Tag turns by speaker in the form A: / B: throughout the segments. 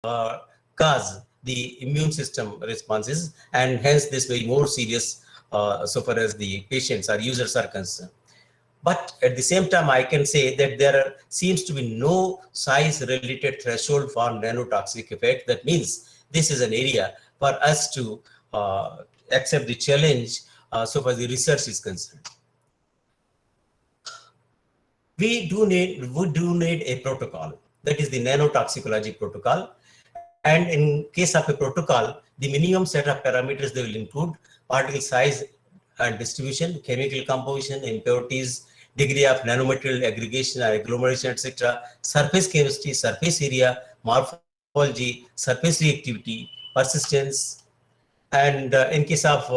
A: cause the immune system responses, and hence this way more serious so far as the patients or users are concerned. But at the same time, I can say that seems to be no size-related threshold for nanotoxic effect. That means this is an area for us to accept the challenge so far as the research is concerned. We do need a protocol, that is the nanotoxicology protocol. And in case of a protocol, the minimum set of parameters they will include particle size and distribution, chemical composition, impurities, degree of nanomaterial aggregation or agglomeration, etc., surface chemistry, surface area, morphology, surface reactivity, persistence, and in case of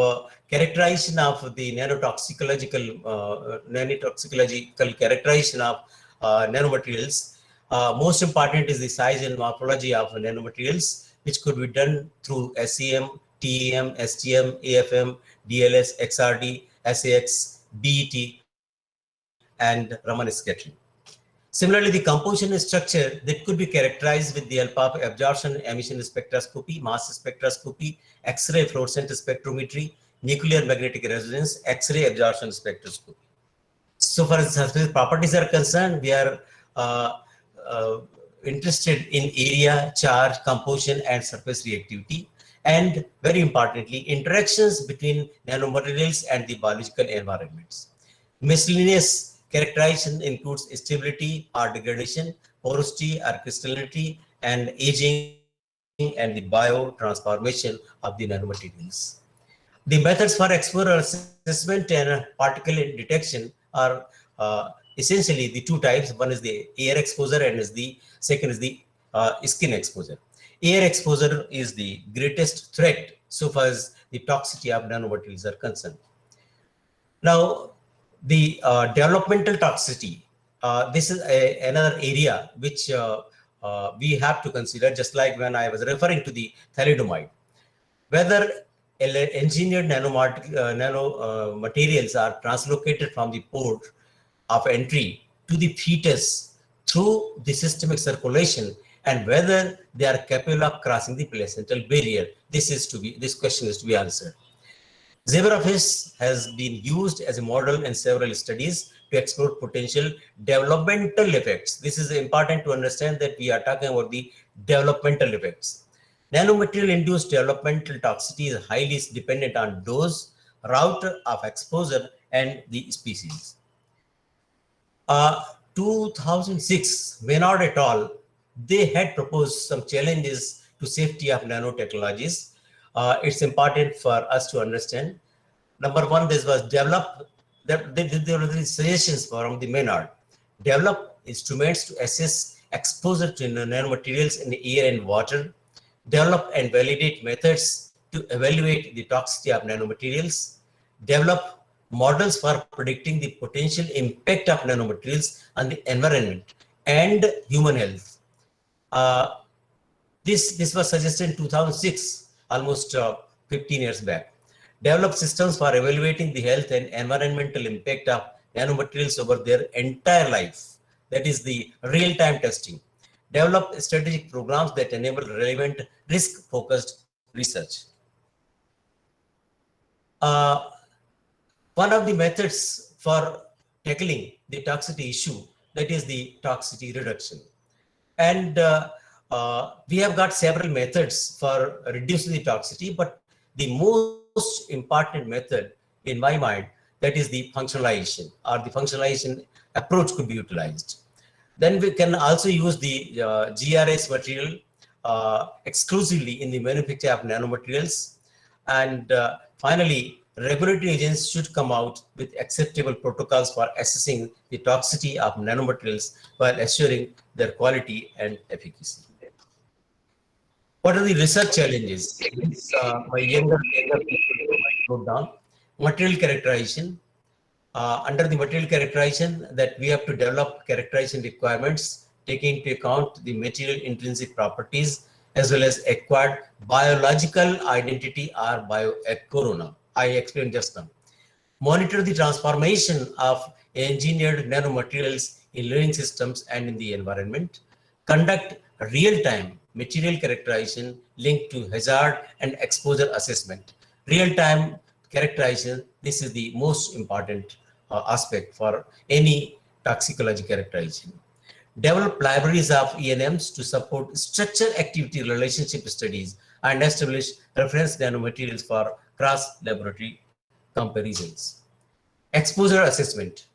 A: characterization of the nanotoxicological characterization of nanomaterials, most important is the size and morphology of nanomaterials, which could be done through SEM, TEM, STM, AFM, DLS, XRD, SAX, BET, and Raman scattering. Similarly, the composition structure that could be characterized with the help of absorption emission spectroscopy, mass spectroscopy, X-ray fluorescent spectrometry, nuclear magnetic resonance, X-ray absorption spectroscopy. So far as surface properties are concerned, we are interested in area, charge, composition, and surface reactivity. And very importantly, interactions between nanomaterials and the biological environments. Miscellaneous characterization includes stability or degradation, porosity or crystallinity, and aging and the biotransformation of the nanomaterials. The methods for exposure assessment and particle detection are essentially the two types. One is the air exposure and second is the skin exposure. Air exposure is the greatest threat so far as the toxicity of nanomaterials are concerned. Now, the developmental toxicity, this is another area which we have to consider, just like when I was referring to the thalidomide. Whether engineered nanomaterials are translocated from the port of entry to the fetus through the systemic circulation, and whether they are capable of crossing the placental barrier, this question is to be answered. Zebrafish has been used as a model in several studies to explore potential developmental effects. This is important to understand that we are talking about the developmental effects. Nanomaterial-induced developmental toxicity is highly dependent on dose, route of exposure, and the species. 2006, Maynard et al., they had proposed some challenges to safety of nanotechnologies. It's important for us to understand. Number one, this was there were the suggestions from the Maynard. Develop instruments to assess exposure to nanomaterials in the air and water. Develop and validate methods to evaluate the toxicity of nanomaterials. Develop models for predicting the potential impact of nanomaterials on the environment and human health. This was suggested in 2006, almost 15 years back. Develop systems for evaluating the health and environmental impact of nanomaterials over their entire life. That is the real-time testing. Develop strategic programs that enable relevant risk-focused research. One of the methods for tackling the toxicity issue, that is the toxicity reduction. And we have got several methods for reducing the toxicity, but the most important method in my mind, that is the functionalization, or the functionalization approach could be utilized. Then we can also use the GRS material exclusively in the manufacture of nanomaterials. And finally, regulatory agents should come out with acceptable protocols for assessing the toxicity of nanomaterials while assuring their quality and efficacy. What are the research challenges? My younger people might note down. Material characterization. Under the material characterization, that we have to develop characterization requirements taking into account the material intrinsic properties as well as acquired biological identity or biocorona. I explained just now. Monitor the transformation of engineered nanomaterials in living systems and in the environment. Conduct real-time material characterization linked to hazard and exposure assessment. Real-time characterization, this is the most important aspect for any toxicology characterization. Develop libraries of ENMs to support structure-activity relationship studies and establish reference nanomaterials for cross-laboratory comparisons. Exposure assessment.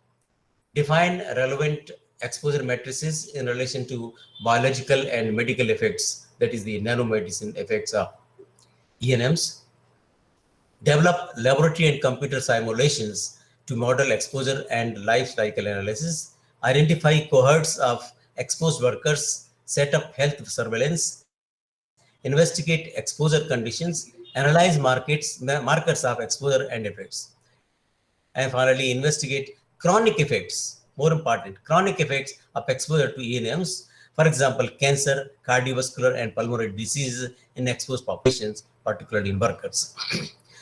A: Define relevant exposure matrices in relation to biological and medical effects, that is the nanomedicine effects of ENMs. Develop laboratory and computer simulations to model exposure and life cycle analysis. Identify cohorts of exposed workers, set up health surveillance, investigate exposure conditions, analyze markers of exposure and effects. And finally, investigate chronic effects, more important, chronic effects of exposure to ENMs, for example, cancer, cardiovascular, and pulmonary diseases in exposed populations, particularly in workers.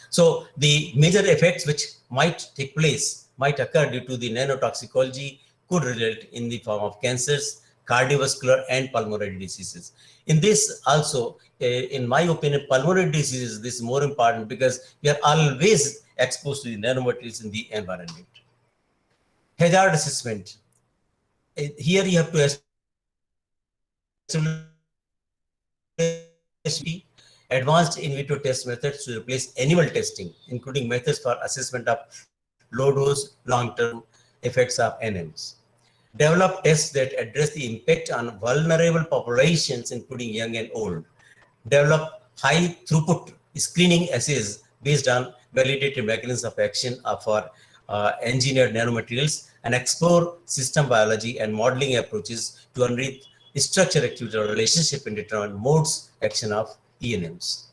A: So the major effects which might take place, might occur due to the nanotoxicology could result in the form of cancers, cardiovascular, and pulmonary diseases. In this also, in my opinion, pulmonary diseases, this is more important because we are always exposed to the nanomaterials in the environment. Hazard assessment. Here you have to establish advanced in vitro test methods to replace animal testing, including methods for assessment of low-dose, long-term effects of NMs. Develop tests that address the impact on vulnerable populations, including young and old. Develop high-throughput screening assays based on validated mechanisms of action for engineered nanomaterials, and explore system biology and modeling approaches to unearth structure-activity relationship and determine modes action of ENMs.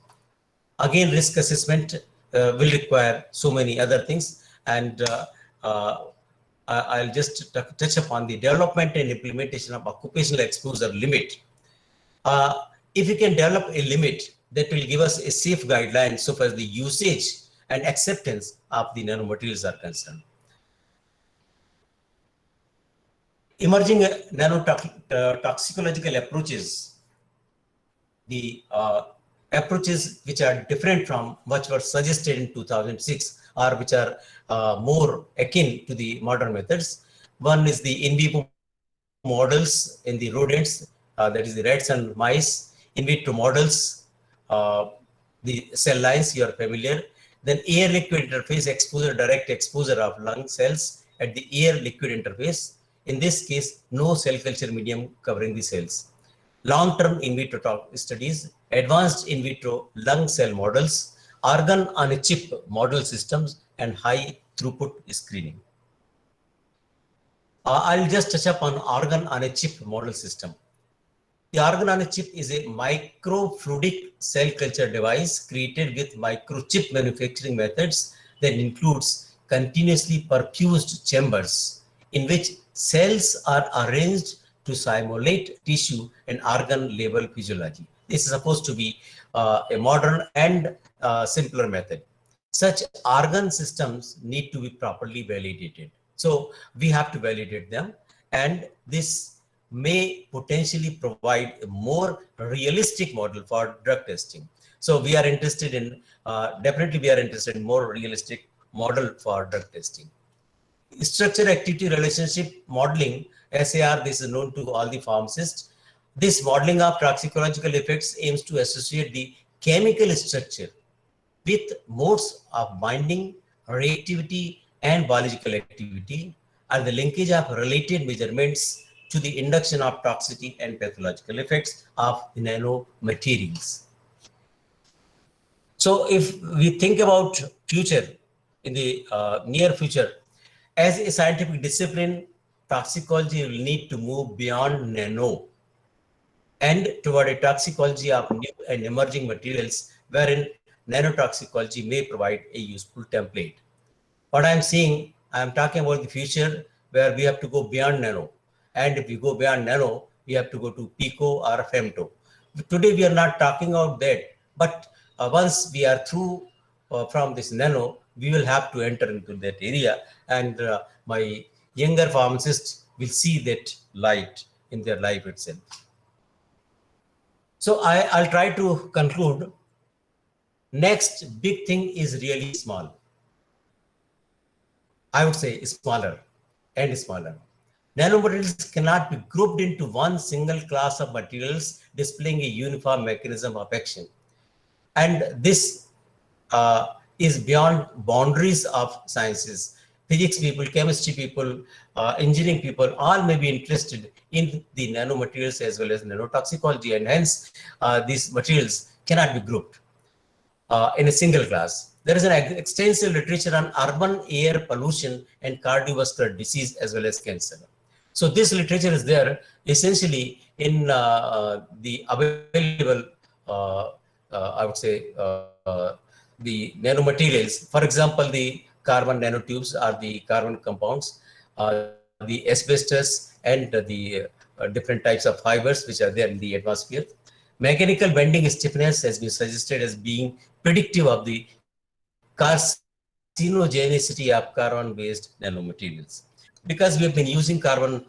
A: Again, risk assessment will require so many other things, and I'll just touch upon the development and implementation of occupational exposure limit. If we can develop a limit that will give us a safe guideline so far as the usage and acceptance of the nanomaterials are concerned. Emerging nanotoxicological approaches, the approaches which are different from what were suggested in 2006 or which are more akin to the modern methods. One is the in vivo models in the rodents, that is the rats and mice, in vitro models, the cell lines, you are familiar. Then air liquid interface exposure, direct exposure of lung cells at the air liquid interface. In this case, no cell culture medium covering the cells. Long-term in vitro studies, advanced in vitro lung cell models, organ on a chip model systems, and high throughput screening. I'll just touch upon organ on a chip model system. The organ on a chip is a microfluidic cell culture device created with microchip manufacturing methods that includes continuously perfused chambers in which cells are arranged to simulate tissue and organ level physiology. This is supposed to be a modern and simpler method. Such organ systems need to be properly validated. So we have to validate them, and this may potentially provide a more realistic model for drug testing. So we are interested in, definitely we are interested in more realistic model for drug testing. Structure activity relationship modeling, SAR, this is known to all the pharmacists. This modeling of toxicological effects aims to associate the chemical structure with modes of binding, reactivity, and biological activity, and the linkage of related measurements to the induction of toxicity and pathological effects of the nanomaterials. So if we think about future, in the near future, as a scientific discipline, toxicology will need to move beyond nano and toward a toxicology of new and emerging materials, wherein nanotoxicology may provide a useful template. What I'm seeing, I'm talking about the future where we have to go beyond nano. And if we go beyond nano, we have to go to pico or femto. Today, we are not talking about that. But once we are through from this nano, we will have to enter into that area. And my younger pharmacists will see that light in their life itself. So I'll try to conclude. Next big thing is really small. I would say smaller and smaller. Nanomaterials cannot be grouped into one single class of materials displaying a uniform mechanism of action. And this is beyond boundaries of sciences. Physics people, chemistry people, engineering people, all may be interested in the nanomaterials as well as nanotoxicology, and hence these materials cannot be grouped in a single class. There is an extensive literature on urban air pollution and cardiovascular disease as well as cancer. So this literature is there essentially in the available, I would say, the nanomaterials. For example, the carbon nanotubes are the carbon compounds, the asbestos and the different types of fibers which are there in the atmosphere. Mechanical bending stiffness has been suggested as being predictive of the carcinogenicity of carbon-based nanomaterials. Because we have been using carbon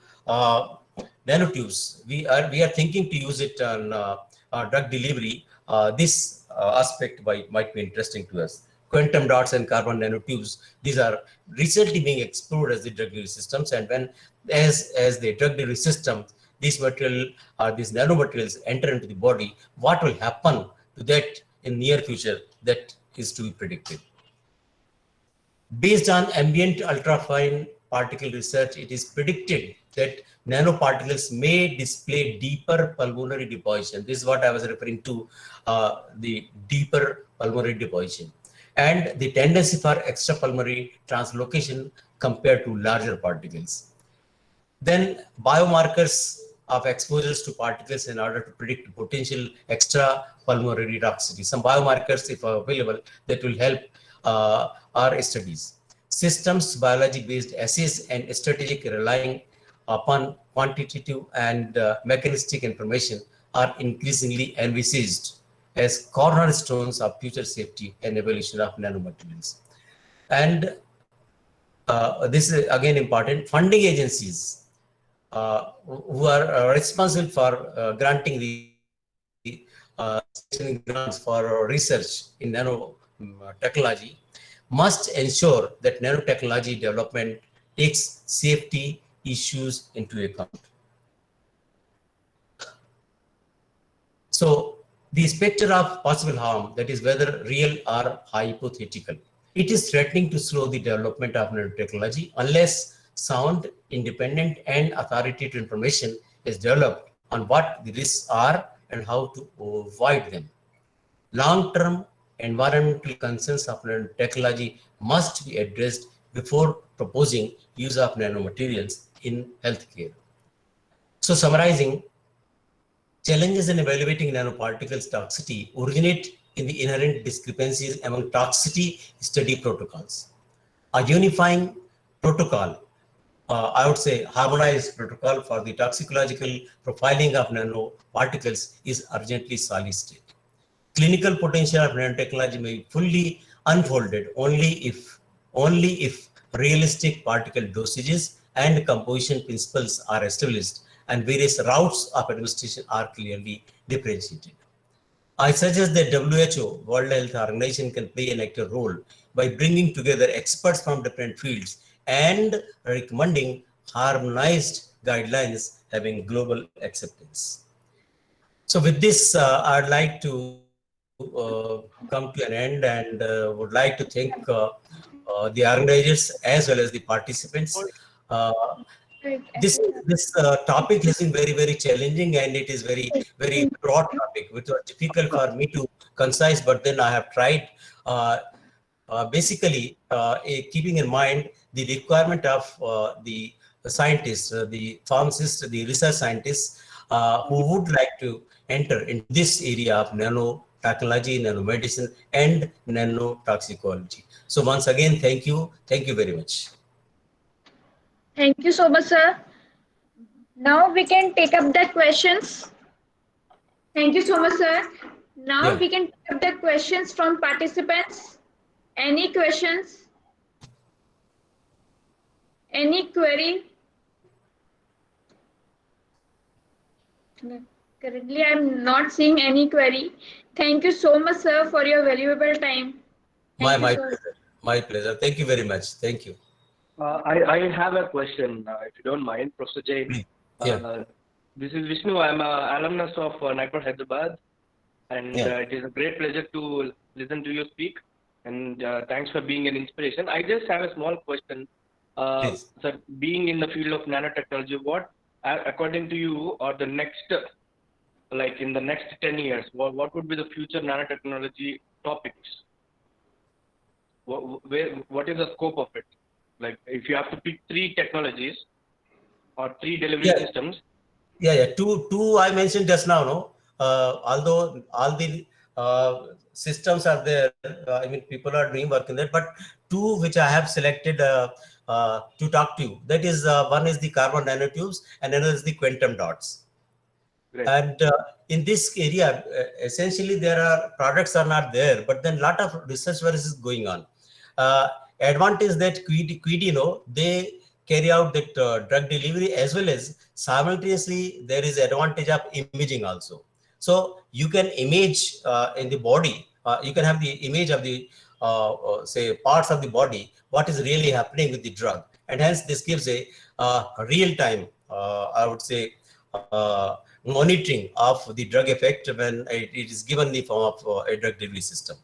A: nanotubes, we are thinking to use it on drug delivery. This aspect might be interesting to us. Quantum dots and carbon nanotubes, these are recently being explored as the drug delivery systems, and when as the drug delivery system, these material or these nanomaterials enter into the body, what will happen to that in near future, that is to be predicted. Based on ambient ultrafine particle research, it is predicted that nanoparticles may display deeper pulmonary deposition. This is what I was referring to, the deeper pulmonary deposition, and the tendency for extrapulmonary translocation compared to larger particles. Then biomarkers of exposures to particles in order to predict potential extra pulmonary toxicity. Some biomarkers, if available, that will help our studies. Systems biology-based assays and strategic relying upon quantitative and mechanistic information are increasingly envisaged as cornerstones of future safety and evolution of nanomaterials. And this is again important. Funding agencies who are responsible for granting the grants for research in nanotechnology must ensure that nanotechnology development takes safety issues into account. So the specter of possible harm, that is whether real or hypothetical, it is threatening to slow the development of nanotechnology unless sound, independent, and authoritative information is developed on what the risks are and how to avoid them. Long-term environmental concerns of nanotechnology must be addressed before proposing use of nanomaterials in healthcare. So summarizing, challenges in evaluating nanoparticles toxicity originate in the inherent discrepancies among toxicity study protocols. A unifying protocol, I would say harmonized protocol for the toxicological profiling of nanoparticles is urgently solicited. Clinical potential of nanotechnology may be fully unfolded only if realistic particle dosages and composition principles are established and various routes of administration are clearly differentiated. I suggest that WHO, World Health Organization, can play an active role by bringing together experts from different fields and recommending harmonized guidelines having global acceptance. So with this, I'd like to come to an end, and would like to thank the organizers as well as the participants. Uh, this topic has been very challenging, and it is very broad topic, which was difficult for me to concise. But then I have tried. Basically, keeping in mind the requirement of the scientists, the pharmacists, the research scientists who would like to enter into this area of nanotechnology, nanomedicine, and nanotoxicology. So once again, thank you very much.
B: Thank you so much, sir. Now we can take up the questions. Thank you so much, sir. Now
A: Yeah.
B: we can take up the questions from participants. Any questions? Any query? Currently, I'm not seeing any query. Thank you so much, sir, for your valuable time.
A: My
B: Thank you
A: my
B: so much.
A: pleasure. My pleasure. Thank you very much. Thank you.
C: I have a question, if you don't mind, Professor Jain.
A: Please. Yeah.
C: This is Vishnu. I'm an alumnus of NIPER Hyderabad, and
A: Yeah.
C: it is a great pleasure to listen to you speak. And thanks for being an inspiration. I just have a small question.
A: Please.
C: Sir, being in the field of nanotechnology, what, according to you, are the next, like in the next 10 years, what would be the future nanotechnology topics? What is the scope of it? Like, if you have to pick 3 technologies or 3 delivery
A: Yeah.
C: systems.
A: Yeah. Two I mentioned just now. No, although all the systems are there, I mean, people are doing work in that, but two which I have selected to talk to you. That is, one is the carbon nanotubes, and another is the quantum dots.
C: Great.
A: And in this area, essentially there are products are not there, but then a lot of research work is going on. Advantage that Quidino, they carry out that drug delivery, as well as simultaneously there is advantage of imaging also. So you can image in the body, you can have the image of the say parts of the body, what is really happening with the drug, and hence this gives a real time, I would say, monitoring of the drug effect when it is given in the form of a drug delivery system.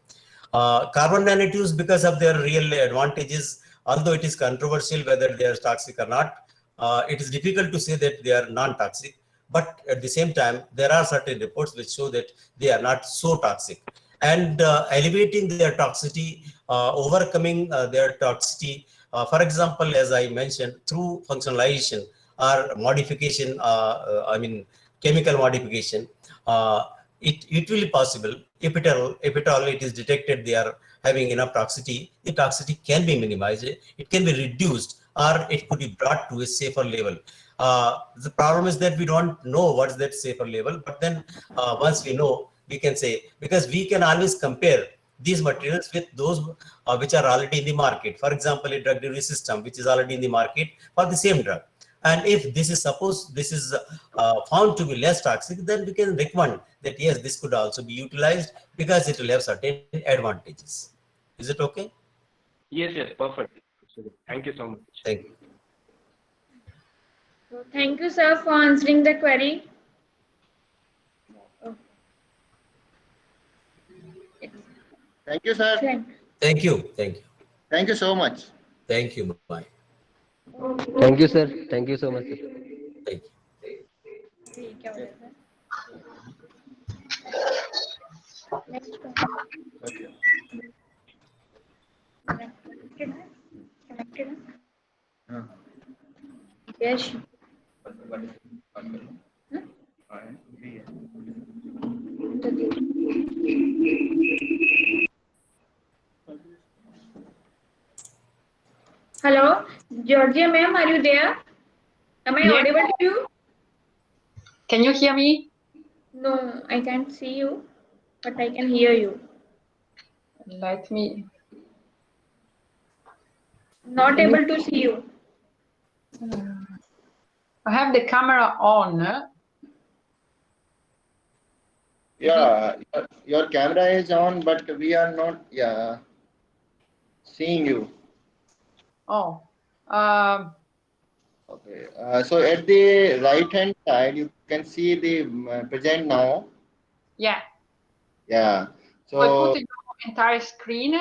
A: Carbon nanotubes, because of their real advantages, although it is controversial whether they are toxic or not, it is difficult to say that they are non-toxic. But at the same time, there are certain reports which show that they are not so toxic. And elevating their toxicity, overcoming their toxicity, for example, as I mentioned, through functionalization or modification, I mean, chemical modification, it will be possible if at all it is detected they are having enough toxicity. The toxicity can be minimized, it can be reduced, or it could be brought to a safer level. The problem is that we don't know what is that safer level, but then once we know, we can say, because we can always compare these materials with those which are already in the market. For example, a drug delivery system which is already in the market for the same drug. And if this is suppose this is found to be less toxic, then we can recommend that yes, this could also be utilized because it will have certain advantages. Is it okay?
C: Yes, perfect. Thank you so much.
A: Thank you.
B: So thank you, sir, for answering the query.
D: Thank you, sir.
A: Thank you. Thank you.
D: Thank you so much.
A: Thank you. Bye.
E: Thank you, sir. Thank you so much.
A: Thank you.
B: ठीक है, बोले sir. Next one.
D: Okay.
B: Connected है? Connected है?
D: हाँ.
B: Yes. Hello, Georgia ma'am, are you there? Am I audible to you?
F: Can you hear me?
B: No, I can't see you, but I can hear you.
F: Let me.
B: Not able to see you.
F: I have the camera on.
D: Yeah, your camera is on, but we are not seeing you.
F: Oh.
D: Okay. So at the right hand side, you can see the present now.
F: Yeah.
D: Yeah.
F: So I
D: So
F: put it on entire screen.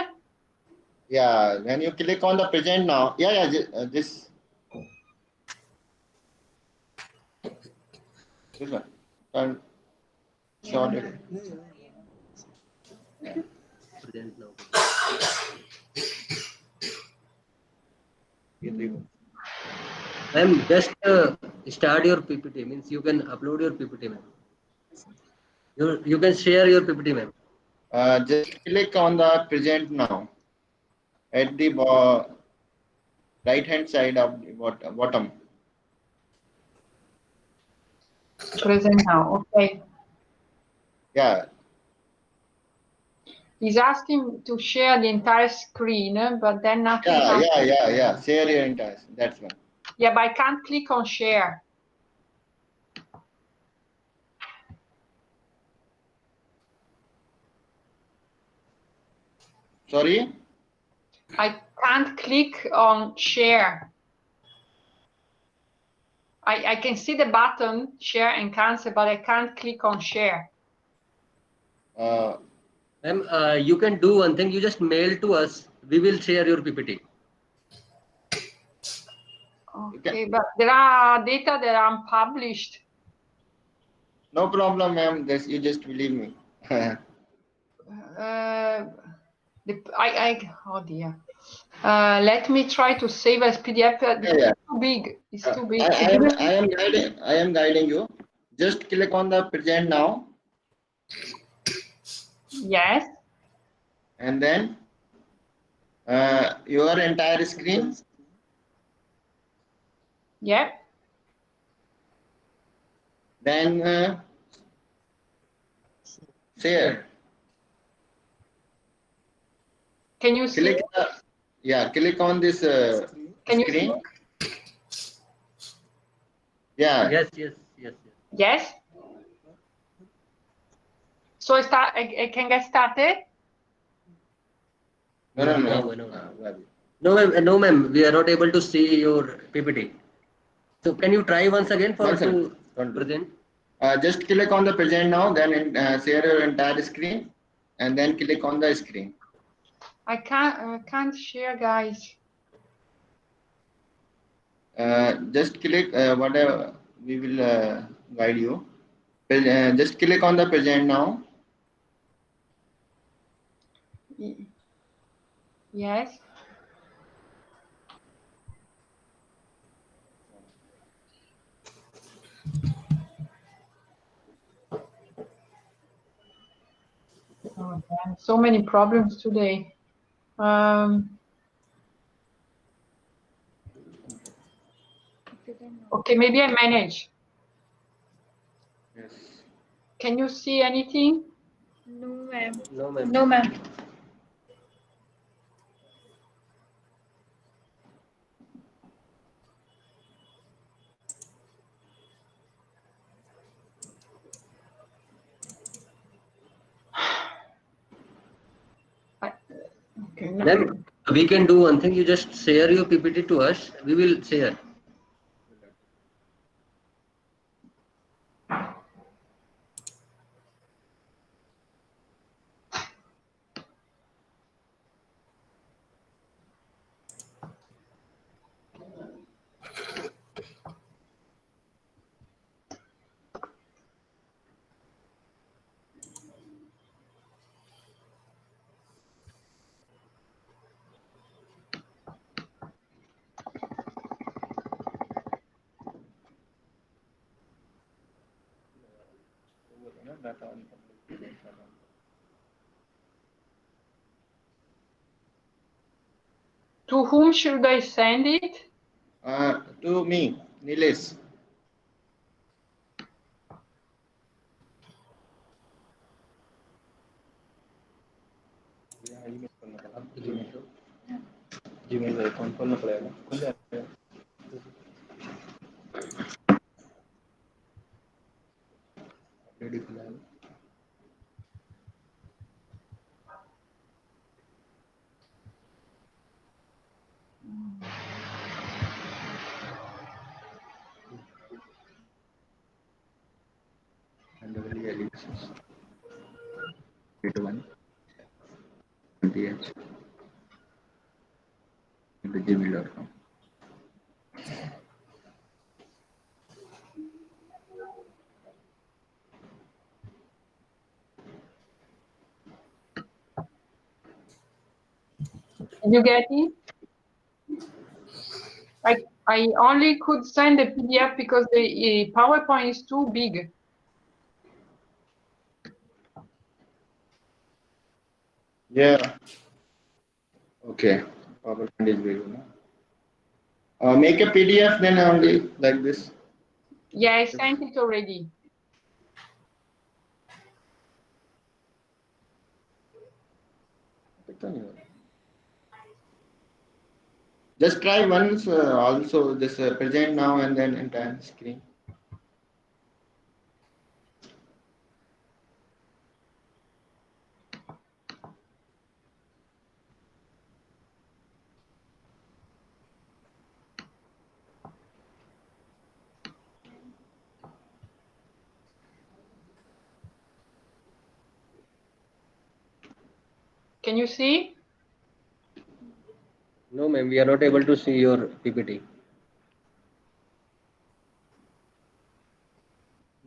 D: yeah, when you click on the present now, this one. And short it. Yeah.
E: Present now. I'm just start your PPT, means you can upload your PPT, ma'am. You can share your PPT, ma'am.
D: Just click on the present now at the right hand side of the bottom.
F: Present now. Okay.
D: Yeah.
F: He's asking to share the entire screen, but then nothing.
D: Yeah. Share your entire. That's one.
F: Yeah, but I can't click on share.
D: Sorry.
F: I can't click on share. I can see the button share and cancel, but I can't click on share.
E: Ma'am, you can do one thing. You just mail to us. We will share your PPT.
F: Okay, but there are data that are unpublished.
D: No problem, ma'am. This you just believe me.
F: Oh dear. Let me try to save as PDF.
D: Yeah.
F: It's too big. It's too big.
D: I am guiding you. Just click on the present now,
F: Yes.
D: and then your entire screen.
F: Yeah.
D: Then share.
F: Can you see?
D: Click click on this
F: Can you
D: screen.
F: see?
D: Yeah.
E: Yes, yes, yes, yes.
F: Yes. So I can get started.
D: No.
E: No, ma'am. No, ma'am. We are not able to see your PPT. So can you try once again for
D: Once again.
E: to
D: Don't do.
E: present?
D: Just click on the present now, then share your entire screen, and then click on the screen.
F: I can't share, guys.
D: Just click whatever we will guide you. Just click on the present now.
F: Yes. Oh, damn. So many problems today. Okay, maybe I manage.
D: Yes.
F: Can you see anything?
B: No, ma'am.
E: No, ma'am.
B: No, ma'am.
F: Okay.
E: Then we can do one thing. You just share your PPT to us. We will share.
F: To whom should I send it?
D: To me, Nilesh.
G: Gmail account खोलना पड़ेगा खुल जाएगा already खुला है and the value aliases 81 20h into gmail.com.
F: Did you get it? I only could send the PDF because the PowerPoint is too big.
D: Yeah. Okay. PowerPoint is big, no? Make a PDF then only like this.
F: Yeah, I sent it already.
D: Just try once also this present now and then entire screen.
F: Can you see?
E: No, ma'am, we are not able to see your PPT.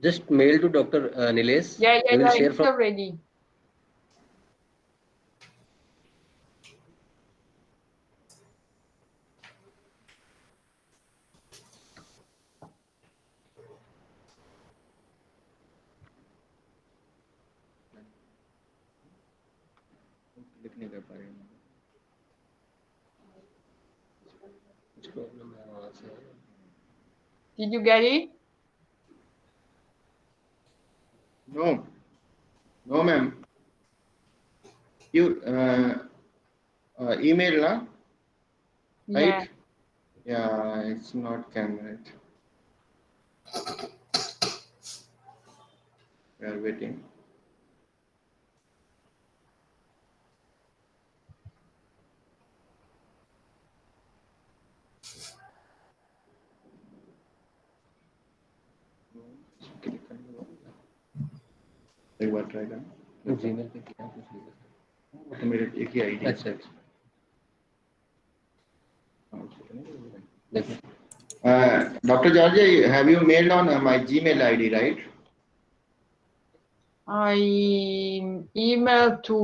E: Just mail to Dr. Nilesh.
F: Yeah,
E: He will share
F: it's
E: from.
F: already.
G: Click नहीं कर पा रहे हैं।
E: कुछ problem है वहाँ से।
F: Did you get it?
D: No, no, ma'am. You email, na?
F: Yeah.
D: Right? Yeah, it's not camera. We are waiting.
G: Click करने के बाद
D: एक बार ट्राई करना।
E: जीमेल पे किया कुछ नहीं।
D: तो मेरे एक ही आईडी।
E: अच्छा अच्छा देखो।
D: Dr. George, have you mailed on my Gmail ID, right?
F: I emailed to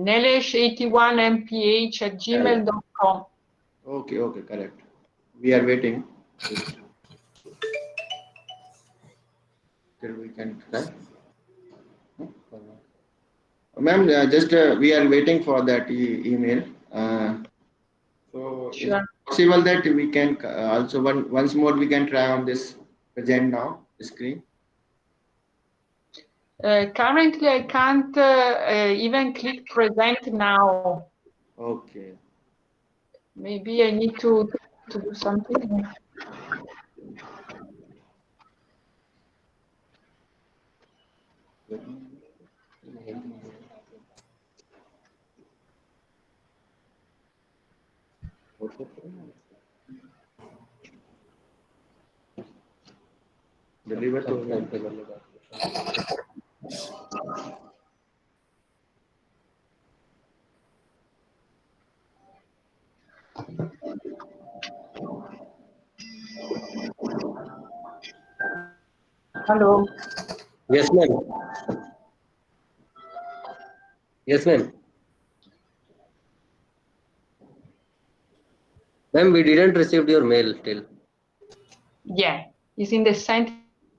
F: nelesh81mph@gmail.com.
D: Okay, okay, correct. We are waiting. Till we can try. Ma'am, just we are waiting for that email. So
F: Sure.
D: it's possible that we can also once more we can try on this present now screen.
F: Currently, I can't even click present now.
D: Okay.
F: Maybe I need to do something.
D: Deliver to
E: phone पे कर लो बात।
F: Hello.
E: Yes, ma'am. Yes, ma'am. Ma'am, we didn't receive your mail till.
F: Yeah, it's in the sent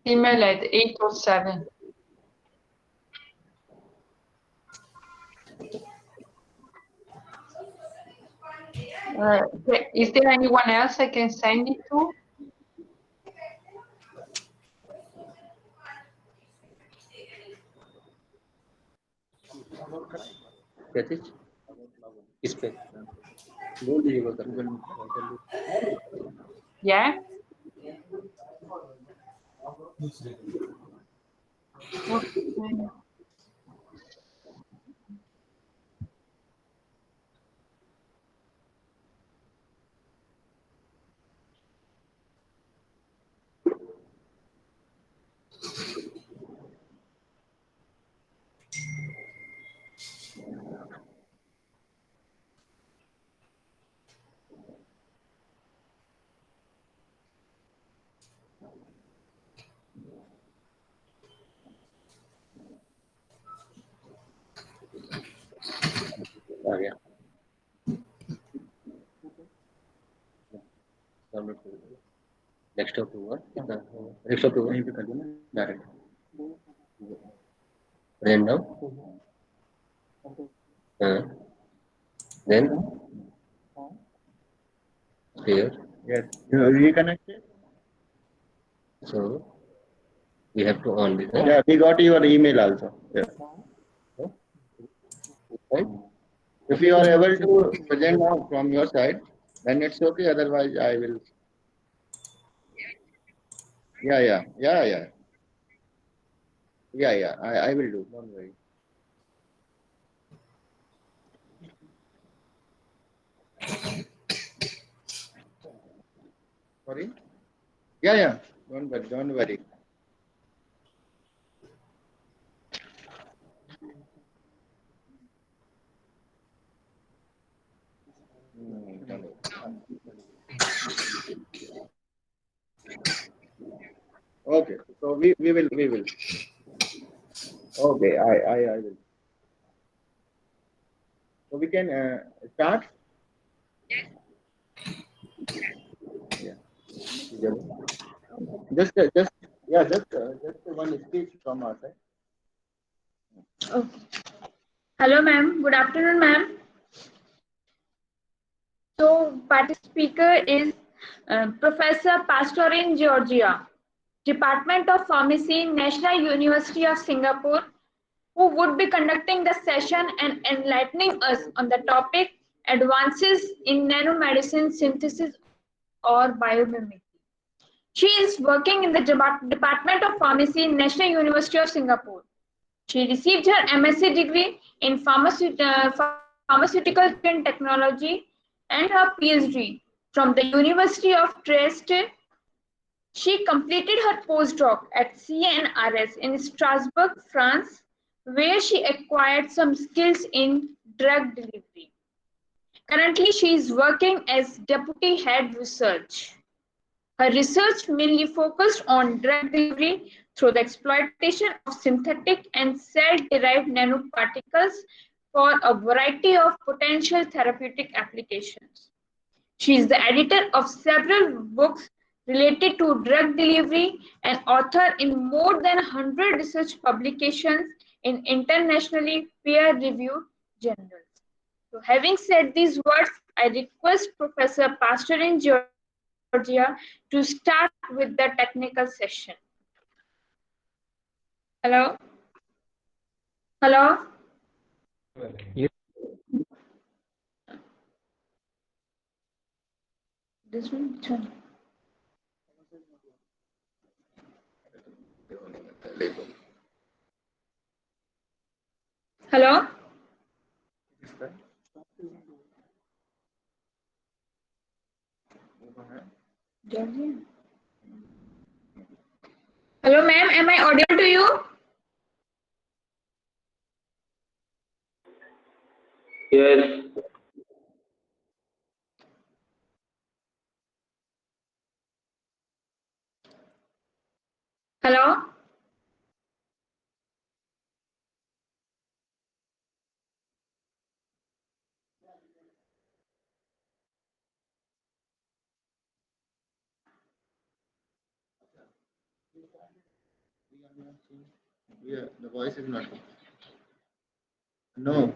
F: email at 8:07. Is there anyone else I can send it to?
E: क्या चीज? किस पे? बोल दीजिएगा sir.
F: Yeah. Okay.
E: आ गया। Download कर दो। Desktop पे हुआ कितना? डेस्कटॉप पे हुआ
G: वहीं पे कर दो ना डायरेक्ट।
E: प्रेम नाउ। हाँ। Then here.
D: Yes. You are reconnected.
E: So we have to on this.
D: Yeah, we got your email also. Yeah.
E: Right?
D: If you are able to present now from your side, then it's okay. Otherwise, I will. Yeah. I will do. Don't worry. Sorry. Yeah. Don't worry. Okay, so we will. Okay, I will. So we can start. Yeah. Just yeah, just one speech from our side.
B: Okay. Hello, ma'am. Good afternoon, ma'am. So, party speaker is Professor Pastor in Georgia, Department of Pharmacy, National University of Singapore, who would be conducting the session and enlightening us on the topic advances in nanomedicine synthesis or biomimicry. She is working in the Department of Pharmacy, National University of Singapore. She received her MSc degree in pharmaceutical technology and her PhD from the University of Trieste. She completed her postdoc at CNRS in Strasbourg, France, where she acquired some skills in drug delivery. Currently, she is working as Deputy Head Research. Her research mainly focused on drug delivery through the exploitation of synthetic and cell-derived nanoparticles for a variety of potential therapeutic applications. She is the editor of several books related to drug delivery and author in more than 100 research publications in internationally peer-reviewed journals. So having said these words, I request Professor Pastor in Georgia to start with the technical session. Hello? Hello? This one? Which one? Hello? Georgia? Hello, ma'am. Am I audible to you?
C: Yes.
B: Hello?
D: Yeah, the voice is not. No.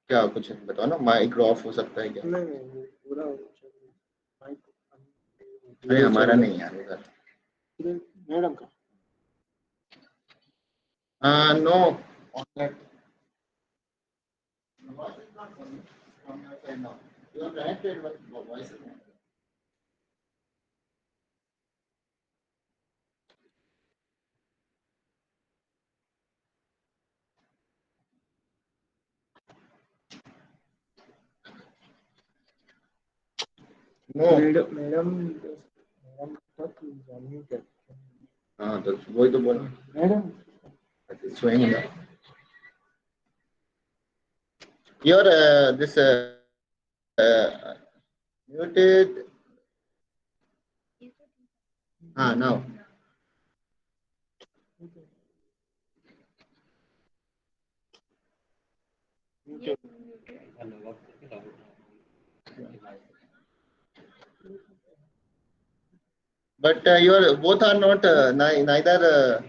D: क्या कुछ बताओ ना, mic off हो सकता है क्या? अरे हमारा नहीं यार उधर. मैडम का. No. On that. The voice is not coming from your side now. You are connected, but the voice is not. No. Madam तक हाँ तो वही तो बोल madam showing that your this muted now but your both are not neither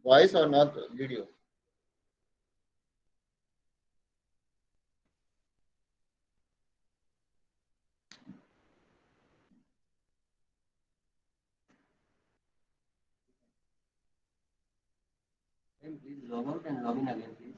D: voice or not video.
E: Please log out and log in again, please.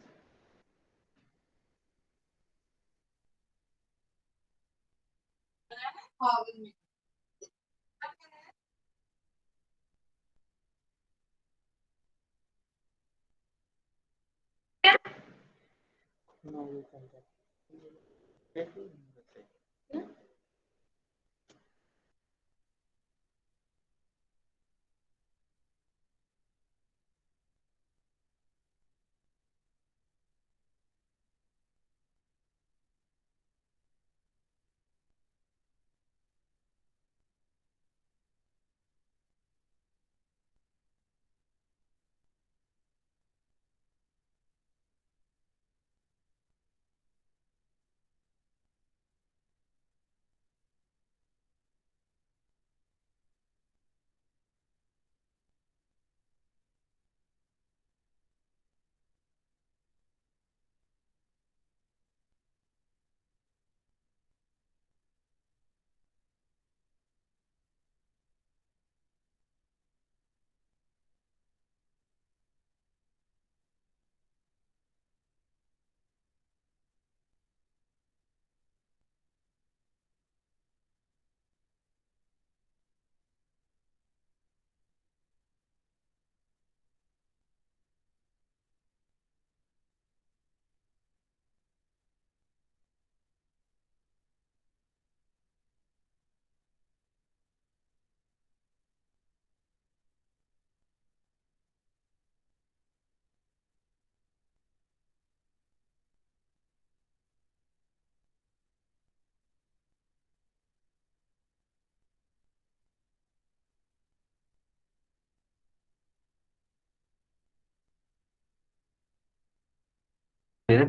E: फिर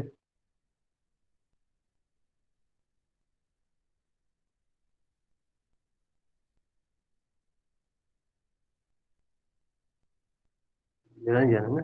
E: जाना ना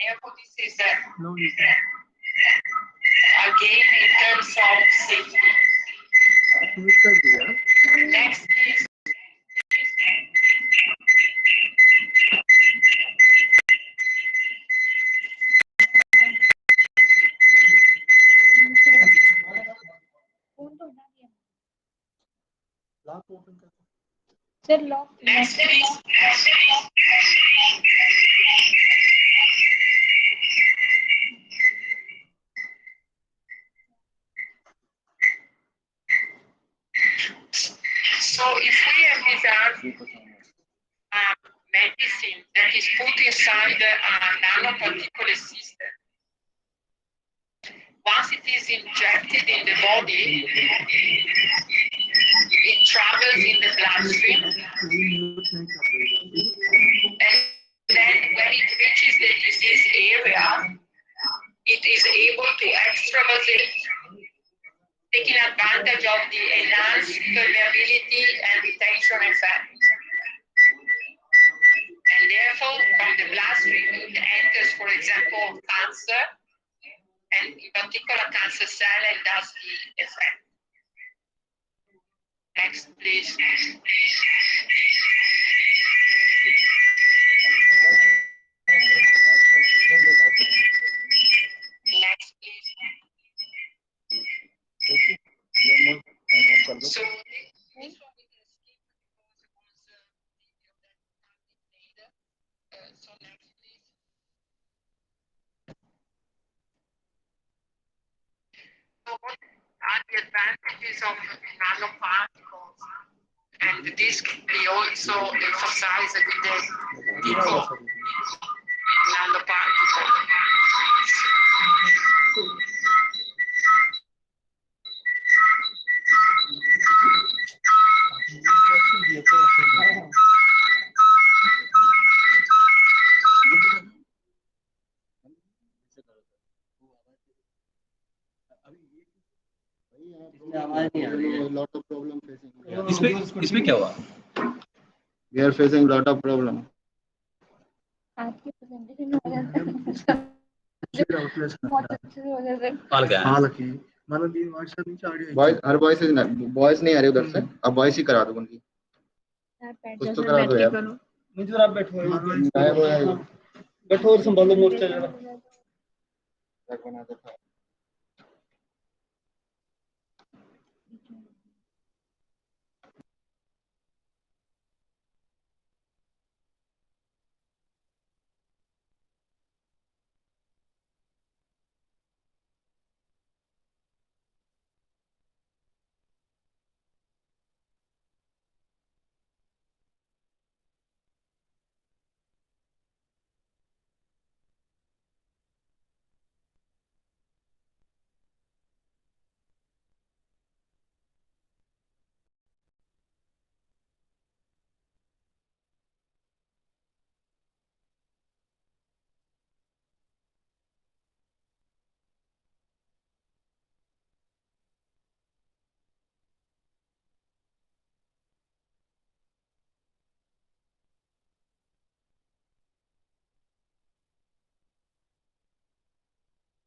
H: Therefore, this is again in terms of safety. Next is
B: Sir, lock.
H: next please. So if we envisage medicine that is put inside a nanoparticulate system, once it is injected in the body, it travels in the bloodstream, and then when it reaches the disease area, it is able to extravasate, taking advantage of the enhanced permeability and retention effect. And therefore, from the bloodstream, it enters, for example, cancer, and in particular cancer cell, and does the effect. Next, please. Next, please. So this one we can skip because it was video that started later. So next, please. So what are the advantages of nanoparticles? And this can be also emphasized with the eco nanoparticle.
E: आवाज नहीं आ रही है
G: lot of problem facing.
I: इसमें क्या हुआ?
D: We are facing lot of problem.
B: आपकी presentation हो जाता है बहुत अच्छे से हो जाता है
I: వాళ్ళకి మనం దీని వాట్సాప్ నుంచి audio
D: Boys, her boys is not, boys नहीं आ रहे उधर से, अब boys ही करा दो उनकी।
B: यार बैठ
D: कुछ
B: जाओ
D: तो
B: सर,
D: करा
B: बैठ
D: दो
B: के
D: यार।
B: करो
I: मुझे आप बैठो
D: मैं
I: बैठो और संभालो मोर्चा जरा
D: बना देता।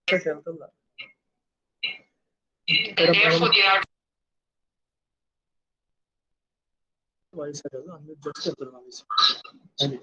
I: వెళ్తుందా
H: And therefore, they are
I: voice అందరూ జస్ట్ వెళ్తున్నారు